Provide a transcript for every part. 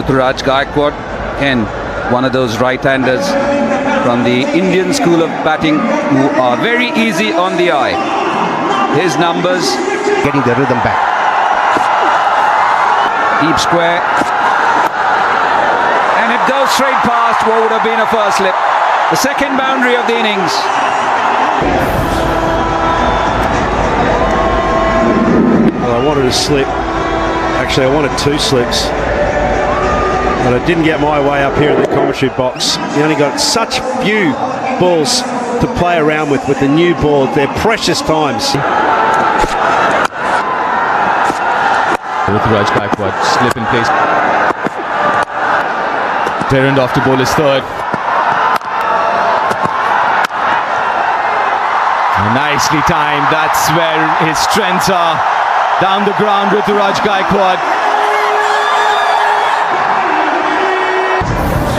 Ruturaj Gaikwad, again, one of those right-handers from the Indian school of batting who are very easy on the eye. His numbers. Getting the rhythm back. Deep square. And it goes straight past what would have been a first slip. The second boundary of the innings. Well, I wanted a slip. Actually, I wanted two slips. But I didn't get my way up here in the commentary box. You only got such few balls to play around with the new ball. They're precious times. Ruturaj Gaikwad, slip in place. Terrand off to bowl his third. Nicely timed. That's where his strengths are. Down the ground, Ruturaj Gaikwad.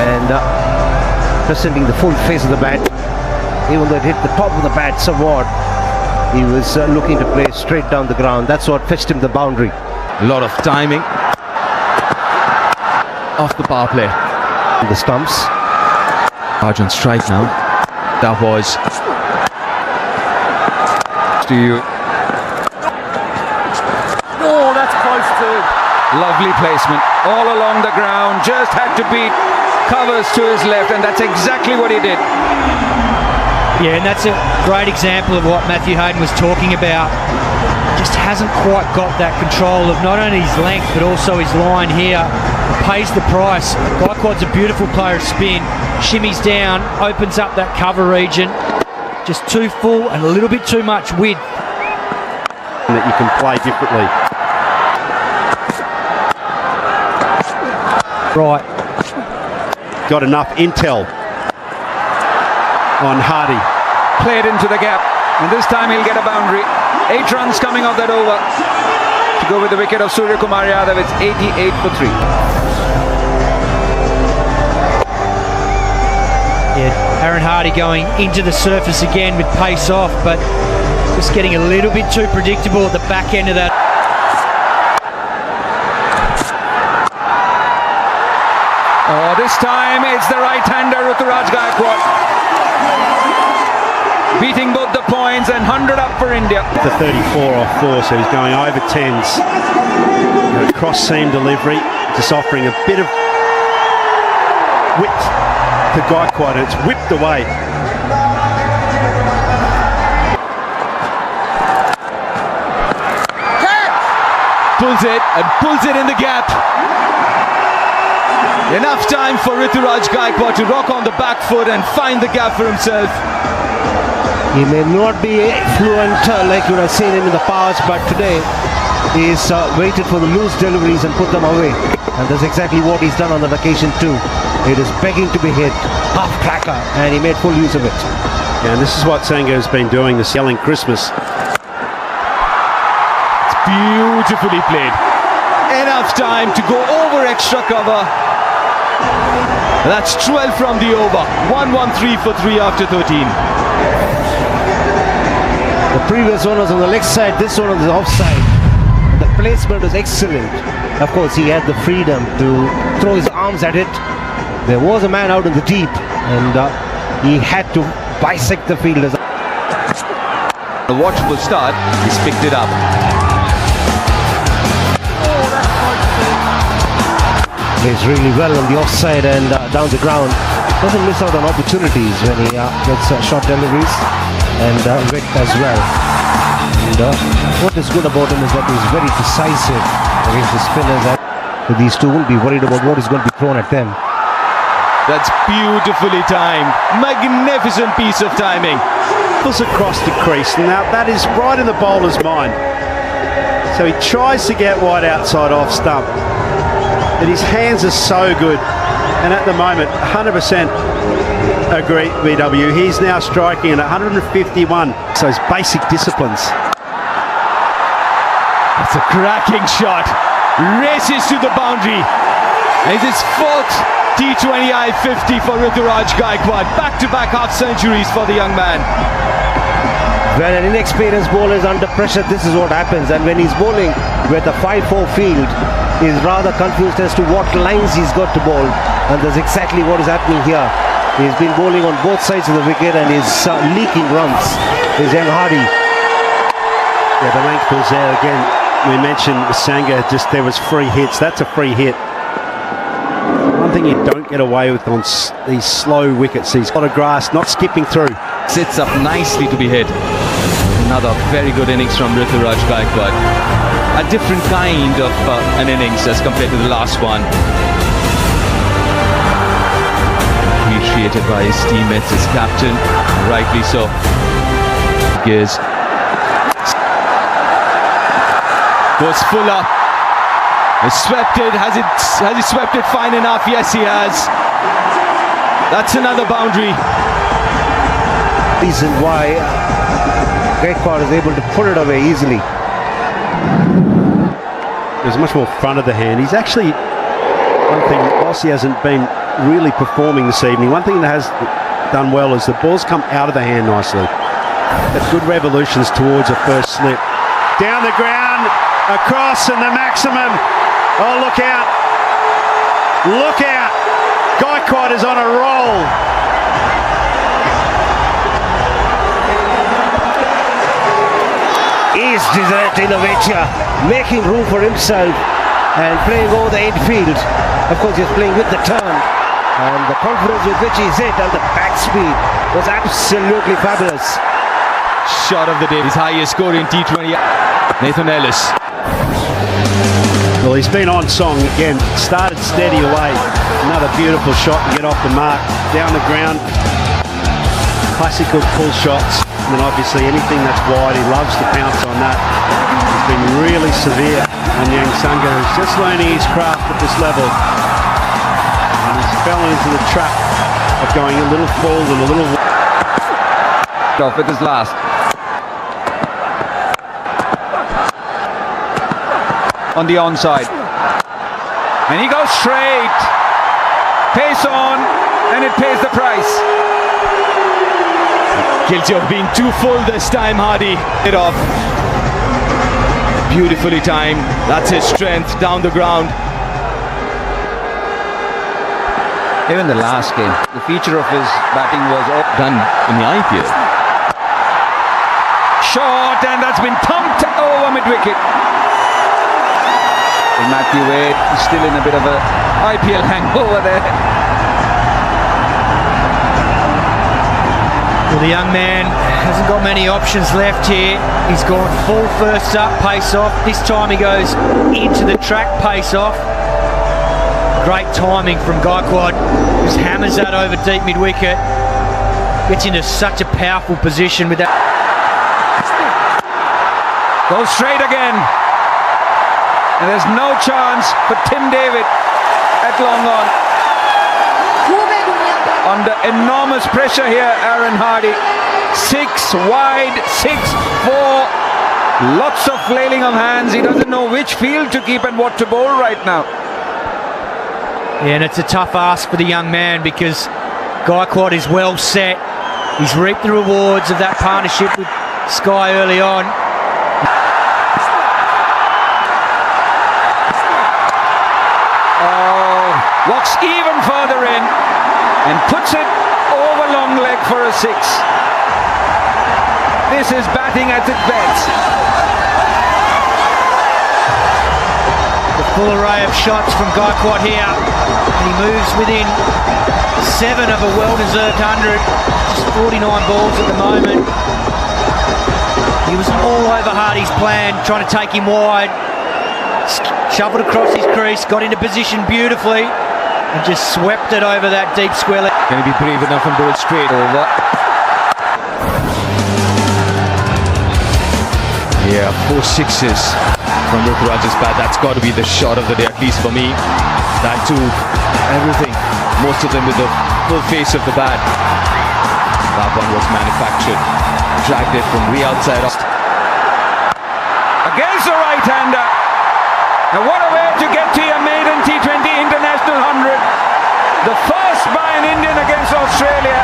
And presenting the full face of the bat. Even though it hit the top of the bat somewhat, he was looking to play straight down the ground. That's what fetched him the boundary. A lot of timing off the power play. The stumps. Arjun strike now. That was To you. Oh, that's close to. Lovely placement. All along the ground. Just had to beat covers to his left, and that's exactly what he did. Yeah, and that's a great example of what Matthew Hayden was talking about. Just hasn't quite got that control of not only his length but also his line here. It pays the price. Gaikwad's a beautiful player of spin. Shimmies down, opens up that cover region. Just too full and a little bit too much width. That you can play differently. Right. Got enough intel on Hardy. Played into the gap, and this time he'll get a boundary. 8 runs coming off that over to go with the wicket of Surya Kumar Yadav. It's 88 for 3. Yeah, Aaron Hardy going into the surface again with pace off, but just getting a little bit too predictable at the back end of that. Oh, this time it's the right-hander Ruturaj Gaikwad, beating both the points and 100 up for India. The 34 off 4, so he's going over 10s. Cross seam delivery, just offering a bit of width to Gaikwad, and it's whipped away. Pulls it in the gap. Enough time for Ruturaj Gaikwad to rock on the back foot and find the gap for himself. He may not be fluent like you would have seen him in the past, but today he's waited for the loose deliveries and put them away. And that's exactly what he's done on that occasion too. It is begging to be hit, half cracker, and he made full use of it. Yeah, and this is what Sangha has been doing, this yelling Christmas. It's beautifully played. Enough time to go over extra cover. That's 12 from the over. 1-1-3 for 3 after 13. The previous one was on the leg side, this one on the offside. The placement was excellent. Of course, he had the freedom to throw his arms at it. There was a man out in the deep, and he had to bisect the fielders. A watchful start, he's picked it up. Plays really well on the offside and down the ground. Doesn't miss out on opportunities when he gets short deliveries and wet as well. And what is good about him is that he's very decisive against the spinners. So these two won't be worried about what is going to be thrown at them. That's beautifully timed. Magnificent piece of timing. Pulls across the crease, and now that is right in the bowler's mind. So he tries to get wide outside off stump. But his hands are so good, and at the moment 100% agree, BW. He's now striking at 151. So his basic disciplines. That's a cracking shot. Races to the boundary. And it's his 4th T20I 50 for Ruturaj Gaikwad. Back-to-back half centuries for the young man. When an inexperienced bowler is under pressure, this is what happens. And when he's bowling with a 5-4 field, is rather confused as to what lines he's got to bowl, and that's exactly what is happening here. He's been bowling on both sides of the wicket and is leaking runs. Is young Hardy. Yeah, the length was there again. We mentioned Sangha, just there was free hits. That's a free hit. One thing you don't get away with on these slow wickets, he's got a grass, not skipping through. Sits up nicely to be hit. Another very good innings from Ruturaj Gaikwad. A different kind of an innings as compared to the last one. Appreciated by his teammates, his captain, rightly so. Gears. Goes Fuller. Has swept it. Has he swept it fine enough? Yes, he has. That's another boundary. Reason why Gaikwad is able to put it away easily. There's much more front of the hand. He's actually, one thing, whilst he hasn't been really performing this evening, one thing that has done well is the ball's come out of the hand nicely. Got good revolutions towards a first slip. Down the ground, across, and the maximum. Oh, look out. Look out. Gaikwad is on a roll. Is Desert Innovatia making room for himself and playing over the infield. Of course, he's playing with the turn, and the confidence with which he's hit and the back speed was absolutely fabulous. Shot of the day, his highest score in T20. Nathan Ellis. Well, he's been on song again. Started steady away. Another beautiful shot to get off the mark. Down the ground. Classical pull shots. And then obviously anything that's wide, he loves to pounce on that. He's been really severe on Yang Sangha, who's just learning his craft at this level. And he's fell into the trap of going a little forward and a little... Off with his last. On the onside. And he goes straight. Pace on, and it pays the price. Guilty of being too full this time, Hardy. It off. Beautifully timed. That's his strength down the ground. Even the last game, the feature of his batting was all Done in the IPL. short, and that's been pumped over mid-wicket. And Matthew Wade is still in a bit of a IPL hangover there. Well, the young man hasn't got many options left here. He's gone full first up, pace off. This time he goes into the track, pace off. Great timing from Gaikwad. Just hammers that over deep mid-wicket. Gets into such a powerful position with that. Goes straight again. And there's no chance for Tim David at long on. Under enormous pressure here, Aaron Hardy. 6 wide, 6-4. Lots of flailing of hands. He doesn't know which field to keep and what to bowl right now. Yeah, and it's a tough ask for the young man because Gaikwad is well set. He's reaped the rewards of that partnership with Sky early on. Oh, walks even further in and puts it over long leg for a 6. This is batting at its best. The full array of shots from Gaikwad here. And he moves within 7 of a well-deserved 100. Just 49 balls at the moment. He was all over Hardy's plan, trying to take him wide. Shuffled across his crease, got into position beautifully, and just swept it over that deep square leg. Can he be brave enough and bowl straight over? Yeah, 4 sixes from Ruturaj's bat. That's got to be the shot of the day, at least for me. That too, everything. Most of them with the full face of the bat. That one was manufactured. Dragged it from the outside. Against the right-hander. And what a way to get to your maiden T20 International 100. The first by an Indian against Australia.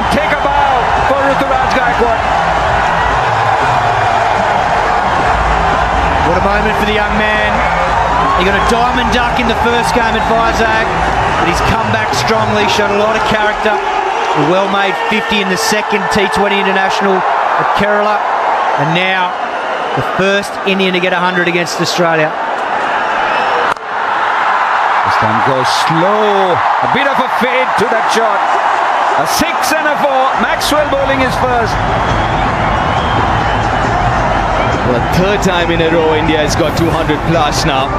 And take a bow for Ruturaj Gaikwad. What a moment for the young man. He got a diamond duck in the first game at Vizag, but he's come back strongly, showed a lot of character. A well-made 50 in the second T20 International at Kerala, and now the first Indian to get 100 against Australia. This time goes slow. A bit of a fade to that shot. A 6 and a 4. Maxwell bowling his first. Well, third time in a row, India has got 200 plus now.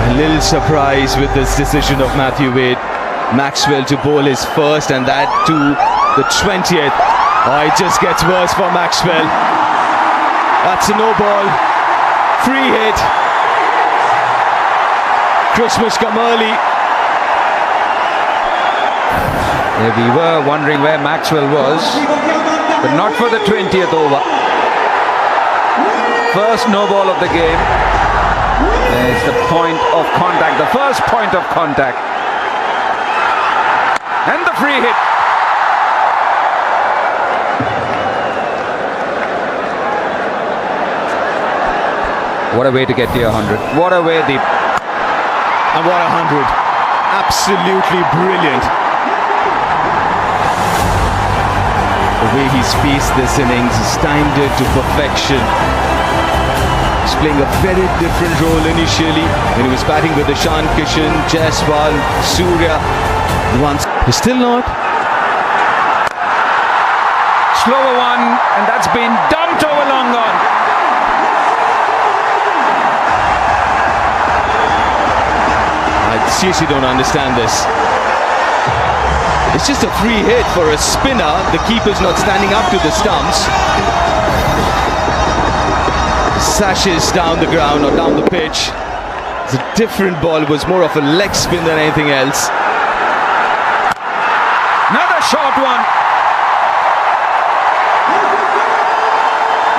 A little surprise with this decision of Matthew Wade. Maxwell to bowl his first, and that to the 20th. Oh, it just gets worse for Maxwell. That's a no ball. Free hit. Christmas come early. Yeah, we were wondering where Maxwell was, but not for the 20th over. First no ball of the game. There's the point of contact, the first point of contact. And the free hit. What a way to get to 100. What a way, Deep. And what 100. Absolutely brilliant. The way he's faced this innings is timed it to perfection. He's playing a very different role initially when he was batting with Ishan Kishan, Jaiswal, Surya. He's still not. Slower one, and that's been dumped over long on. I seriously don't understand this. It's just a free hit for a spinner. The keeper's not standing up to the stumps. Sashes down the ground or down the pitch. It's a different ball. It was more of a leg spin than anything else. Another short one.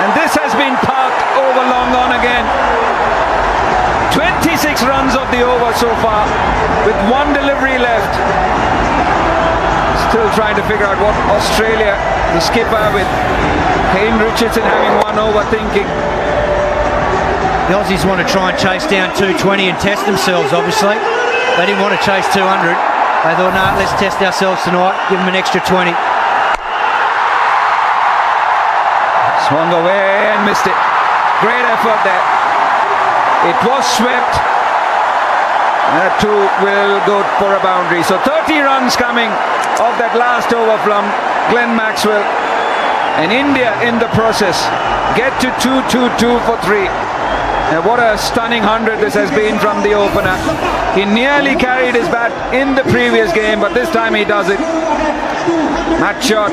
And this has been parked over long on again. 26 runs of the over so far, with one delivery left. Still trying to figure out what Australia, the skipper with Hayne Richardson having one over, thinking. The Aussies want to try and chase down 220 and test themselves, obviously. They didn't want to chase 200. They thought, nah, let's test ourselves tonight, give them an extra 20. Swung away and missed it. Great effort there. It was swept. That too will go for a boundary. So 30 runs coming off that last over from Glenn Maxwell. And India in the process get to 2-2-2 for 3. Now what a stunning 100 this has been from the opener. He nearly carried his bat in the previous game, but this time he does it. Match shot.